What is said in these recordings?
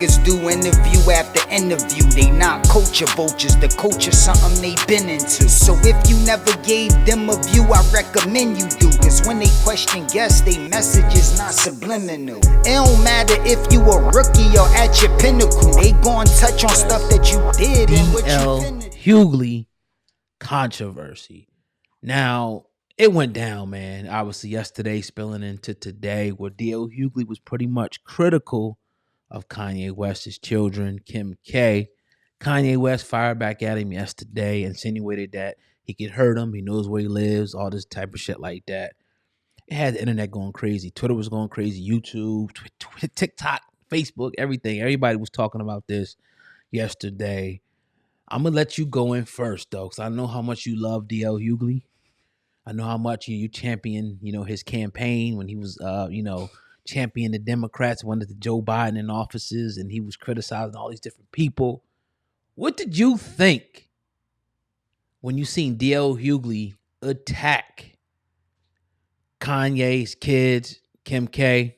Do interview after interview, they not culture vultures. The culture something they been into. So if you never gave them a view, I recommend you do. Cause when they question guests, they message is not subliminal. It don't matter if you a rookie or at your pinnacle. They gon' touch on stuff that you did and what you Hughley controversy. Now, it went down, man. Obviously, yesterday spilling into today, where DL Hughley was pretty much critical of Kanye West's children, Kim K. Kanye West fired back at him yesterday, insinuated that he could hurt him, he knows where he lives, all this type of shit like that. It had the internet going crazy. Twitter was going crazy, YouTube, TikTok, Facebook, everything. Everybody was talking about this yesterday. I'm going to let you go in first, though, because I know how much you love DL Hughley. I know how much you champion, his campaign when he was, champion the Democrats, wanted the Joe Biden in offices, and he was criticizing all these different people. What did you think when you seen DL Hughley attack Kanye's kids, Kim K,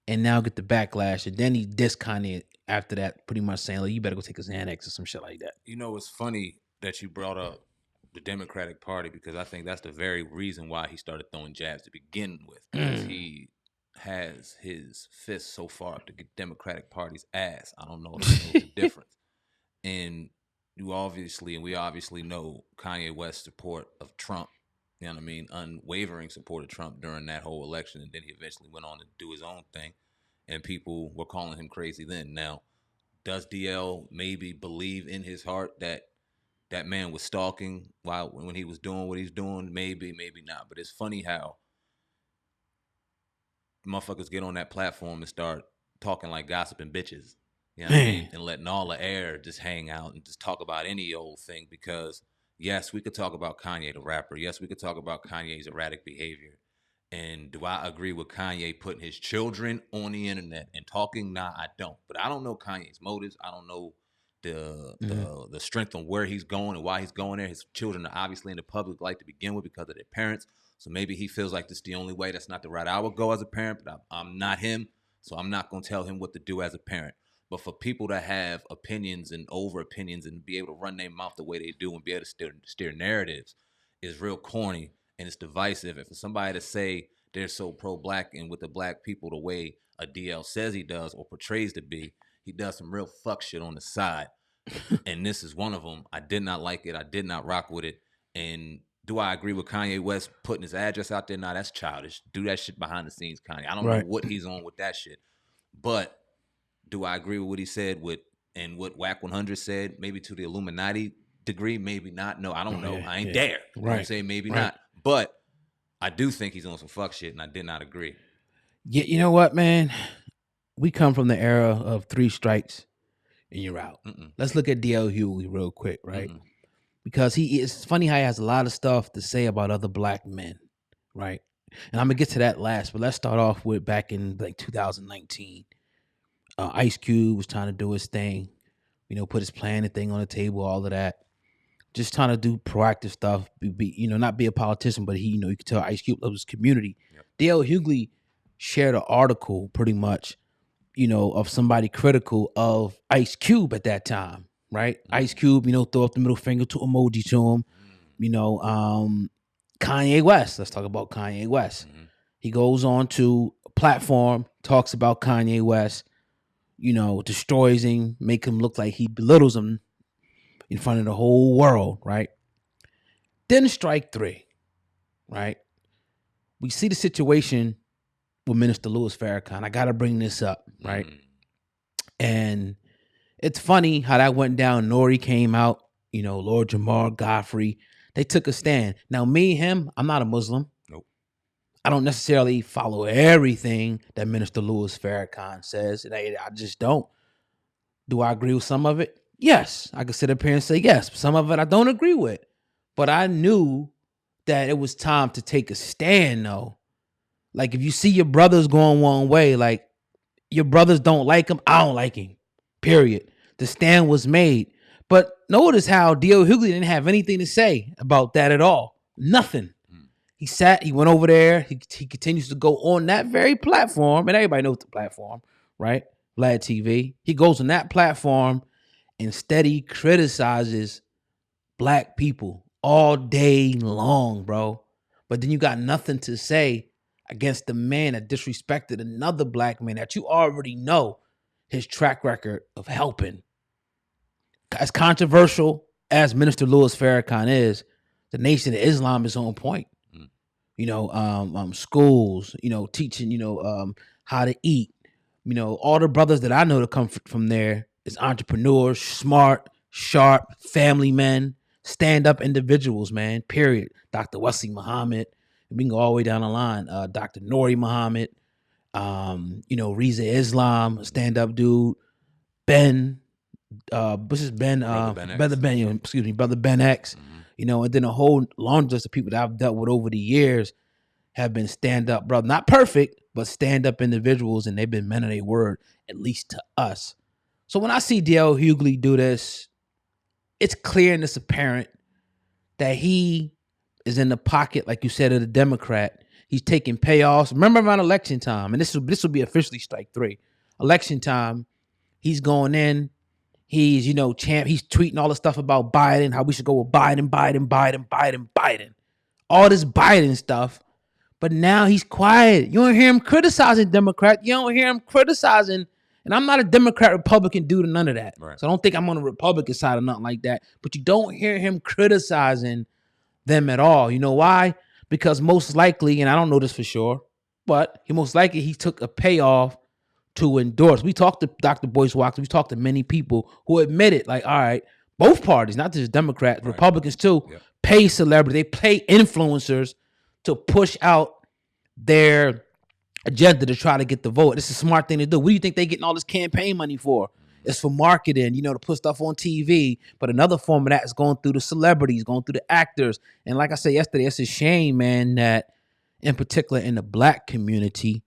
and now get the backlash? And then he dissed Kanye after that, pretty much saying, like, you better go take a Xanax or some shit like that. It's funny that you brought up the Democratic Party, because I think that's the very reason why he started throwing jabs to begin with, because he has his fist so far up the Democratic Party's ass. I don't know if he knows the difference. And we obviously know Kanye West's support of Trump, you know what I mean, unwavering support of Trump during that whole election, and then he eventually went on to do his own thing, and people were calling him crazy then. Now, does DL maybe believe in his heart that that man was stalking when he was doing what he's doing? Maybe, maybe not. But it's funny how motherfuckers get on that platform and start talking like gossiping bitches, you know what I mean? And letting all the air just hang out and just talk about any old thing. Because yes, we could talk about Kanye the rapper. Yes, we could talk about Kanye's erratic behavior. And do I agree with Kanye putting his children on the internet and talking? Nah, I don't. But I don't know Kanye's motives. I don't know the strength on where he's going and why he's going there. His children are obviously in the public light to begin with because of their parents. So maybe he feels like this is the only way. That's not the route I would go as a parent, but I'm not him. So I'm not going to tell him what to do as a parent. But for people to have opinions and over opinions and be able to run their mouth the way they do and be able to steer narratives is real corny, and it's divisive. And for somebody to say they're so pro-black and with the black people the way a DL says he does or portrays to be, he does some real fuck shit on the side. And this is one of them. I did not like it. I did not rock with it. And do I agree with Kanye West putting his address out there? Nah, that's childish. Do that shit behind the scenes, Kanye. I don't know what he's on with that shit. But do I agree with what he said and what Whack 100 said? Maybe to the Illuminati degree, maybe not. No, I don't know. I ain't there. You know what I'm saying? Maybe not. But I do think he's on some fuck shit, and I did not agree. Yeah, you know what, man? We come from the era of 3 strikes and you're out. Let's look at DL Hughley real quick, right? Because it's funny how he has a lot of stuff to say about other black men, right? And I'm gonna get to that last, but let's start off with back in like 2019. Ice Cube was trying to do his thing, put his plan and thing on the table, all of that. Just trying to do proactive stuff, not be a politician, but you could tell Ice Cube loves his community. DL Hughley shared an article pretty much, of somebody critical of Ice Cube at that time, right? Ice Cube, throw up the middle finger to emoji to him. Kanye West, let's talk about Kanye West. He goes on to a platform, talks about Kanye West, destroys him, make him look like he belittles him in front of the whole world, right? Then strike 3, right? We see the situation with Minister Louis Farrakhan. I got to bring this up, right? And it's funny how that went down. Nori came out, Lord Jamar, Godfrey. They took a stand. Now, me and him, I'm not a Muslim. Nope. I don't necessarily follow everything that Minister Louis Farrakhan says. I just don't. Do I agree with some of it? Yes. I could sit up here and say yes. Some of it I don't agree with. But I knew that it was time to take a stand, though. Like, if you see your brothers going one way, like, your brothers don't like him, I don't like him. Period. The stand was made. But notice how DL Hughley didn't have anything to say about that at all. Nothing. He went over there. He continues to go on that very platform, and everybody knows the platform, right? Vlad TV. He goes on that platform and steady criticizes black people all day long, bro. But then you got nothing to say against the man that disrespected another black man that you already know his track record of helping. As controversial as Minister Louis Farrakhan is, the Nation of Islam is on point. Schools, teaching, how to eat. All the brothers that I know that come from there is entrepreneurs, smart, sharp, family men, stand-up individuals, man, period. Dr. Wesley Muhammad, we can go all the way down the line. Dr. Nori Muhammad, Reza Islam, stand-up dude. Ben, what's his Ben? Brother Ben, Brother Ben X. And then a whole laundry list of people that I've dealt with over the years have been stand-up, brother. Not perfect, but stand-up individuals, and they've been men of their word, at least to us. So when I see D.L. Hughley do this, it's clear and it's apparent that he is in the pocket, like you said, of the Democrat. He's taking payoffs. Remember around election time, and this will be officially strike 3. Election time, he's going in. He's, he's tweeting all the stuff about Biden, how we should go with Biden. All this Biden stuff. But now he's quiet. You don't hear him criticizing Democrats. You don't hear him criticizing. And I'm not a Democrat, Republican dude or none of that. Right. So I don't think I'm on the Republican side or nothing like that. But you don't hear him criticizing them at all. You know why? Because most likely, and I don't know this for sure, but he took a payoff to endorse. We talked to Dr. Boyce Walker. We talked to many people who admitted, like, all right, both parties, not just Democrats, right, Republicans too, pay celebrities. They pay influencers to push out their agenda to try to get the vote. It's a smart thing to do. What do you think they're getting all this campaign money for? It's for marketing, to put stuff on TV. But another form of that is going through the celebrities, going through the actors. And like I said yesterday, it's a shame, man, that in particular in the black community,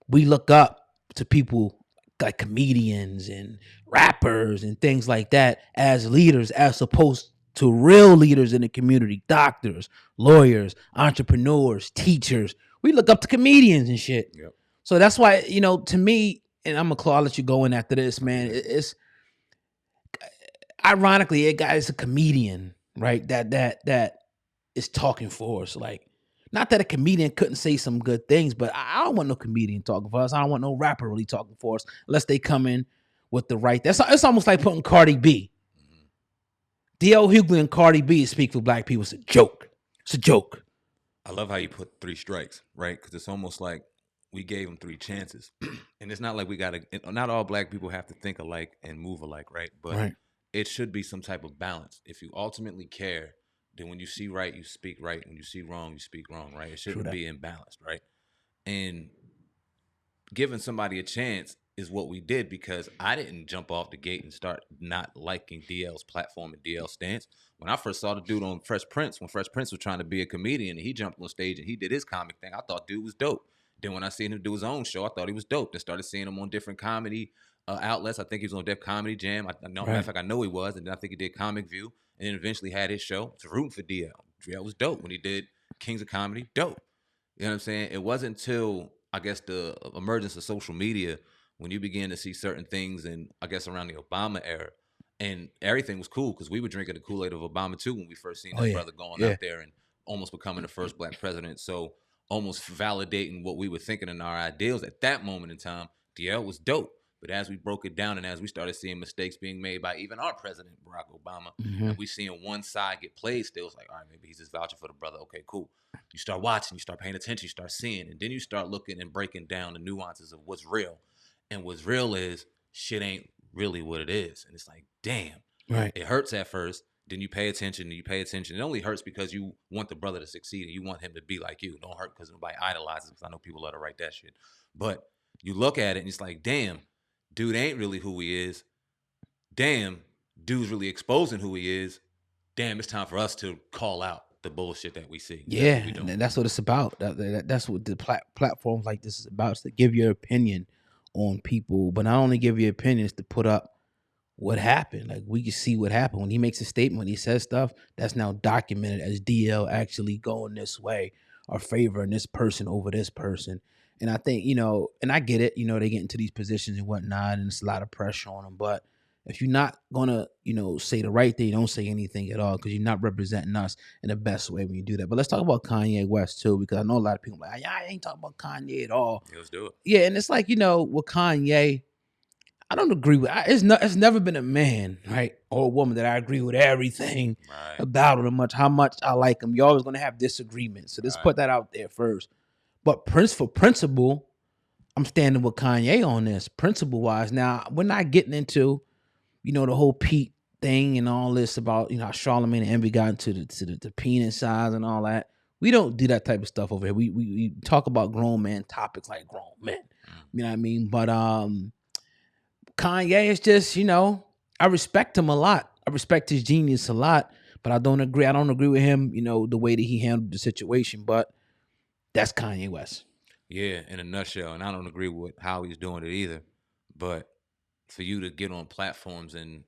we look up to people like comedians and rappers and things like that as leaders, as opposed to real leaders in the community, doctors, lawyers, entrepreneurs, teachers. We look up to comedians and shit. Yep. So that's why, to me, and I'll let you go in after this, man. It's ironically, it's a comedian, right? That is talking for us. Like, not that a comedian couldn't say some good things, but I don't want no comedian talking for us. I don't want no rapper really talking for us unless they come in with the right. It's almost like putting Cardi B. D.L. Hughley and Cardi B speak for black people. It's a joke. It's a joke. I love how you put 3 strikes, right? Because it's almost like we gave them 3 chances. And it's not like not all black people have to think alike and move alike, right? But it should be some type of balance. If you ultimately care, then when you see right, you speak right. When you see wrong, you speak wrong, right? It shouldn't be imbalanced, right? And giving somebody a chance is what we did, because I didn't jump off the gate and start not liking DL's platform and DL's stance. When I first saw the dude on Fresh Prince, when Fresh Prince was trying to be a comedian and he jumped on stage and he did his comic thing, I thought dude was dope. Then when I seen him do his own show, I thought he was dope. Then started seeing him on different comedy outlets. I think he was on Def Comedy Jam. Matter of fact, I know he was. And then I think he did Comic View, and then eventually had his show. So rooting for DL. DL was dope when he did Kings of Comedy. Dope. You know what I'm saying? It wasn't until, I guess, the emergence of social media when you begin to see certain things, and I guess around the Obama era, and everything was cool because we were drinking the Kool-Aid of Obama too when we first seen that brother going out there and almost becoming the first black president. So almost validating what we were thinking in our ideals at that moment in time. DL was dope. But as we broke it down and as we started seeing mistakes being made by even our president, Barack Obama, and we seeing one side get played still, it's like, all right, maybe he's just vouching for the brother. Okay, cool. You start watching, you start paying attention, you start seeing, and then you start looking and breaking down the nuances of what's real. And what's real is shit ain't really what it is. And it's like, damn. Right. It hurts at first. Then you pay attention and you pay attention. It only hurts because you want the brother to succeed and you want him to be like you. Don't hurt because nobody idolizes, because I know people love to write that shit. But you look at it and it's like, damn, dude ain't really who he is. Damn, dude's really exposing who he is. Damn, it's time for us to call out the bullshit that we see. Yeah, and that's what it's about. That's what the platforms like this is about. It's to give your opinion on people, but not only give your opinions, to put up what happened. Like, we can see what happened when he makes a statement, when he says stuff that's now documented as DL actually going this way or favoring this person over this person. And I think, and I get it, they get into these positions and whatnot, and it's a lot of pressure on them. But if you're not gonna, say the right thing, don't say anything at all, because you're not representing us in the best way when you do that. But let's talk about Kanye West too, because I know a lot of people are like, yeah, I ain't talking about Kanye at all. Yeah, let's do it. Yeah, and it's like, with Kanye, I don't agree with. It's never been a man, right, or a woman that I agree with everything about him, how much I like him. You're always gonna have disagreements, so let's put that out there first. But for principle, I'm standing with Kanye on this, principle wise. Now, we're not getting into, the whole Pete thing and all this about, how Charlamagne and Envy got into the penis size and all that. We don't do that type of stuff over here. We talk about grown man topics like grown men. You know what I mean? But Kanye is just, I respect him a lot. I respect his genius a lot, but I don't agree. I don't agree with him, the way that he handled the situation. But that's Kanye West. Yeah, in a nutshell. And I don't agree with how he's doing it either. But for you to get on platforms and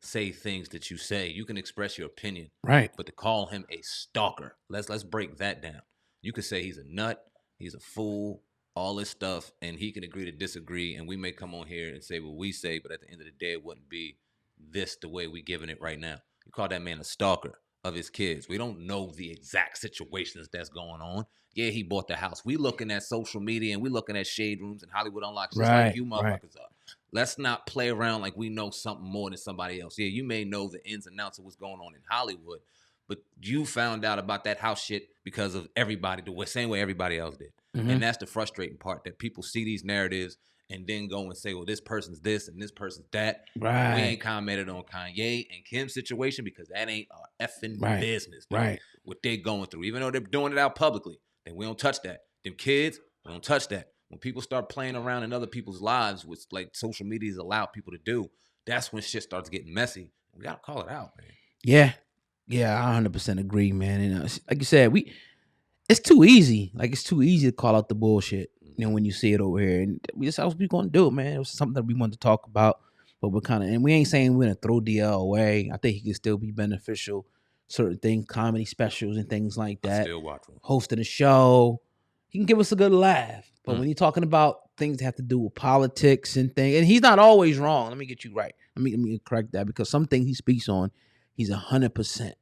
say things that you say, you can express your opinion. Right. But to call him a stalker, let's break that down. You could say he's a nut, he's a fool, all this stuff, and he can agree to disagree, and we may come on here and say what we say, but at the end of the day, it wouldn't be this the way we giving it right now. You call that man a stalker of his kids. We don't know the exact situations that's going on. Yeah, he bought the house. We looking at social media and we looking at shade rooms and Hollywood Unlocked, just like you motherfuckers are. Let's not play around like we know something more than somebody else. Yeah, you may know the ins and outs of what's going on in Hollywood, but you found out about that house shit because of everybody, the same way everybody else did. Mm-hmm. And that's the frustrating part, that people see these narratives and then go and say, well, this person's this and this person's that. Right. We ain't commented on Kanye and Kim's situation because that ain't our effing business. Dude. Right. What they going through. Even though they're doing it out publicly, then we don't touch that. Them kids, we don't touch that. When people start playing around in other people's lives, which like social media has allowed people to do, that's when shit starts getting messy. We got to call it out, man. Yeah. Yeah, I 100% agree, man. And like you said, it's too easy. Like, it's too easy to call out the bullshit, when you see it over here. And that's how we going to do it, man. It was something that we wanted to talk about, but and we ain't saying we're going to throw DL away. I think he can still be beneficial. Certain things, comedy specials and things like that. I still watch him. Hosting a show. He can give us a good laugh. But when you're talking about things that have to do with politics and things, and he's not always wrong. Let me get you right. Let me correct that, because some things he speaks on, he's 100%.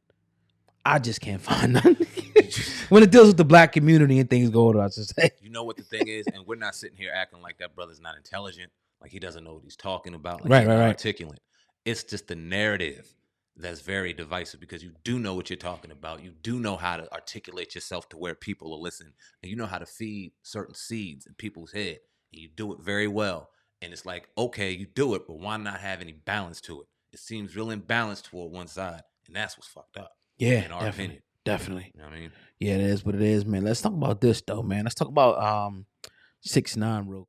I just can't find none. When it deals with the black community and things going on, I should say. You know what the thing is? And we're not sitting here acting like that brother's not intelligent, like he doesn't know what he's talking about, like he's not articulate. It's just the narrative that's very divisive, because you do know what you're talking about. You do know how to articulate yourself to where people will listen. And you know how to feed certain seeds in people's head. And you do it very well. And it's like, okay, you do it, but why not have any balance to it? It seems real imbalanced toward one side. And that's what's fucked up. Yeah, in our opinion. Definitely. You know what I mean? Yeah, it is what it is, man. Let's talk about this, though, man. Let's talk about 6ix9ine real quick.